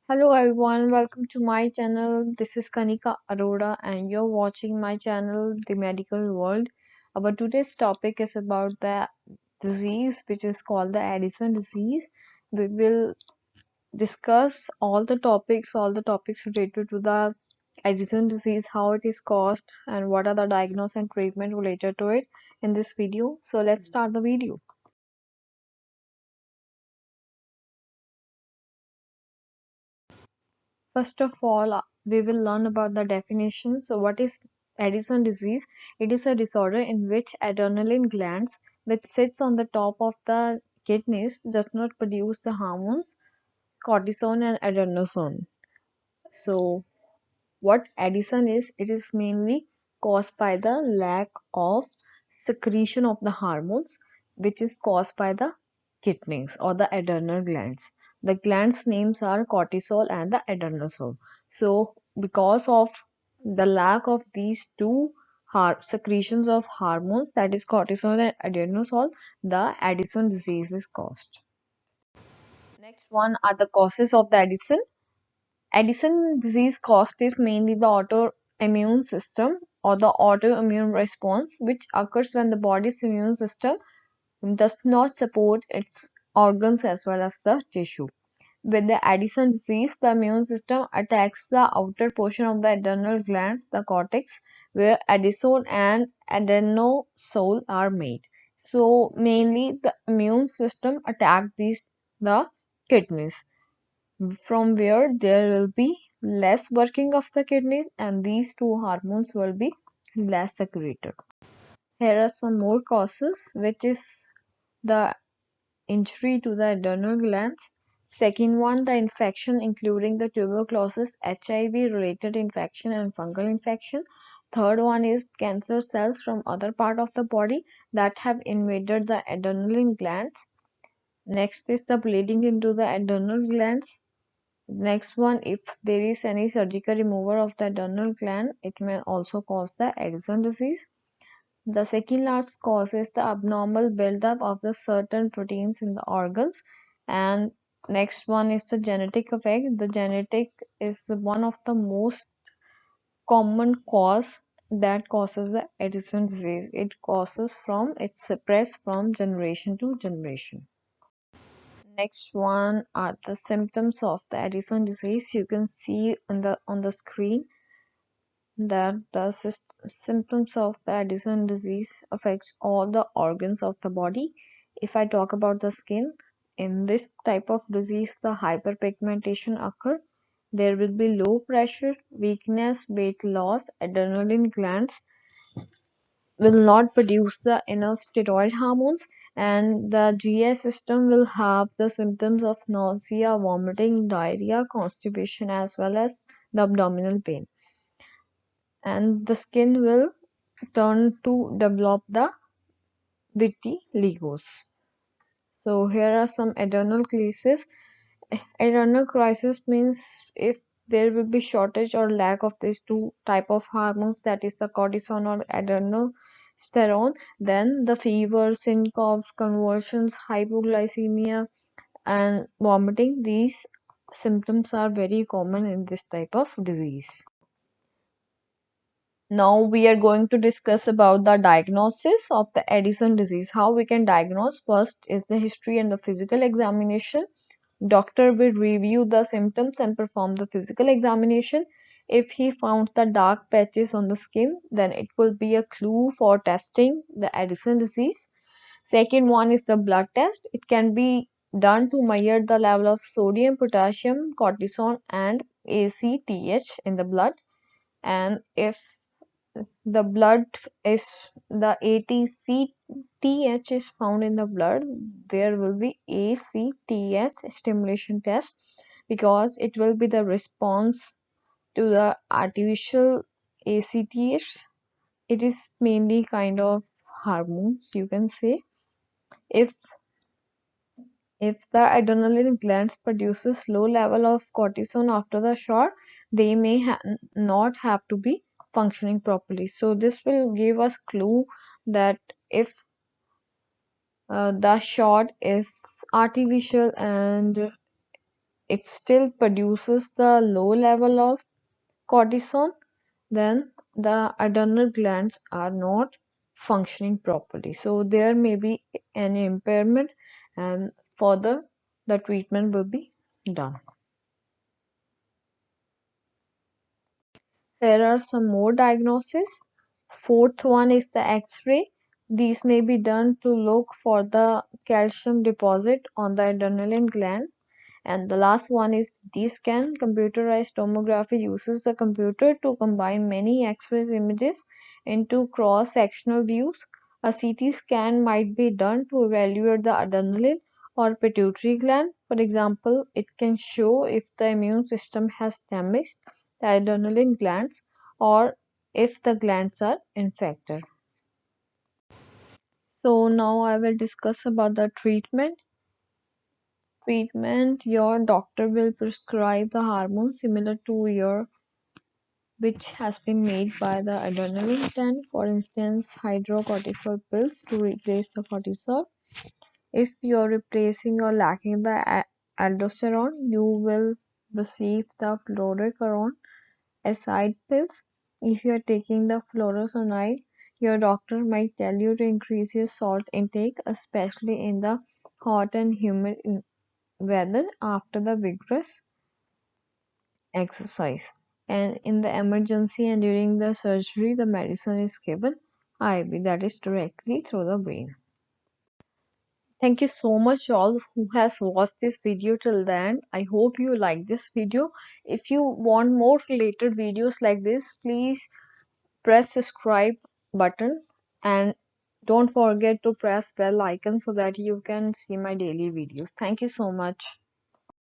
Hello everyone, welcome to my channel. This is Kanika Arora and you're watching my channel The Medical World. Our today's topic is about the disease which is called the Addison disease. We will discuss all the topics related to the Addison disease, how it is caused and what are the diagnosis and treatment related to it in this video. So let's start the video. First of all, we will learn about the definition. So, what is Addison disease? It is a disorder in which adrenaline glands, which sits on the top of the kidneys, does not produce the hormones cortisol and adenosine. So, what Addison is, it is mainly caused by the lack of secretion of the hormones, which is caused by the kidneys or the adrenal glands. The glands names are cortisol and the adenosine. So, because of the lack of these two secretions of hormones, that is cortisol and adenosine, the Addison disease is caused. Next one are the causes of the Addison. Addison disease caused is mainly the autoimmune system or the autoimmune response, which occurs when the body's immune system does not support its organs as well as the tissue. With the Addison disease, the immune system attacks the outer portion of the adrenal glands, the cortex, where adenosine and adenosine are made. So, mainly the immune system attack these the kidneys, from where there will be less working of the kidneys and these two hormones will be less secreted. Here are some more causes, which is the injury to the adrenal glands. Second one, the infection including the tuberculosis, HIV related infection and fungal infection. Third one is cancer cells from other part of the body that have invaded the adrenal glands. Next is the bleeding into the adrenal glands. Next one, if there is any surgical removal of the adrenal gland, it may also cause the Addison disease. The second largest cause is the abnormal buildup of the certain proteins in the organs. And next one is the genetic effect. The genetic is one of the most common cause that causes the Addison disease. It spreads from generation to generation. Next one are the symptoms of the Addison disease. You can see on the screen that the symptoms of the Addison disease affects all the organs of the body. If I talk about the skin, in this type of disease, the hyperpigmentation occur. There will be low pressure, weakness, weight loss, adrenaline glands will not produce the enough steroid hormones, and the GI system will have the symptoms of nausea, vomiting, diarrhea, constipation, as well as the abdominal pain. And the skin will turn to develop the vitiligos. So here are some adrenal crises. Adrenal crisis means if there will be shortage or lack of these two type of hormones, that is the cortisol or adrenosterone, then the fever, syncopes, convulsions, hypoglycemia, and vomiting, these symptoms are very common in this type of disease. Now we are going to discuss about the diagnosis of the Addison disease. How we can diagnose? First is the history and the physical examination. Doctor will review the symptoms and perform the physical examination. If he found the dark patches on the skin, then it will be a clue for testing the Addison disease. Second one is the blood test. It can be done to measure the level of sodium, potassium, cortisol, and ACTH in the blood. And if the blood is the ATCTH is found in the blood, there will be ACTH stimulation test, because it will be the response to the artificial ACTH. It is mainly kind of hormones, you can say. If the adrenaline glands produces low level of cortisol after the shot, they may not have to be functioning properly. So this will give us clue that if the shot is artificial and it still produces the low level of cortisol, then the adrenal glands are not functioning properly. So there may be an impairment, and further the treatment will be done. There are some more diagnoses. Fourth one is the X-ray. These may be done to look for the calcium deposit on the adrenaline gland. And the last one is CT scan. Computerized tomography uses the computer to combine many X-ray images into cross-sectional views. A CT scan might be done to evaluate the adrenaline or pituitary gland. For example, it can show if the immune system has damaged the adrenaline glands or if the glands are infected. So now I will discuss about the treatment. Your doctor will prescribe the hormone similar to your which has been made by the adrenaline gland, for instance hydrocortisol pills to replace the cortisol. If you're replacing or lacking the aldosterone, you will receive the fluoroquinolone acid pills. If you are taking the fluorosonide, your doctor might tell you to increase your salt intake, especially in the hot and humid weather after the vigorous exercise. And in the emergency and during the surgery, the medicine is given IV, that is directly through the brain. Thank you so much all who has watched this video till the end. I hope you like this video. If you want more related videos like this, please press subscribe button and don't forget to press bell icon so that you can see my daily videos. Thank you so much.